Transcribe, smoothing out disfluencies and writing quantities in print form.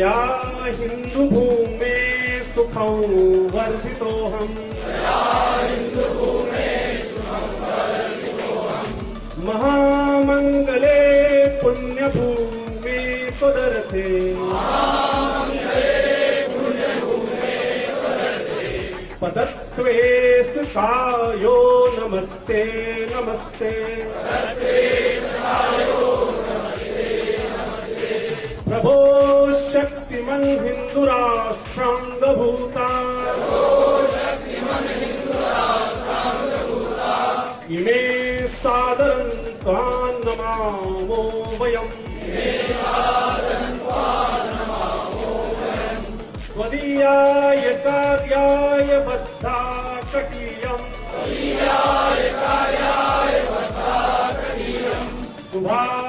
त्वया हिंदू भूमे सुखं वर्धितोऽहम् महामंगले पुण्यभूमे त्वदर्थे पदत्वे सुखायो नमस्ते नमस्ते प्रभो शक्तिमन् हिन्दुराष्ट्राङ्गभूता इमे सादरं त्वां नमामो वयम् त्वदीयाय कार्याय बद्धा कटीयम् शुभा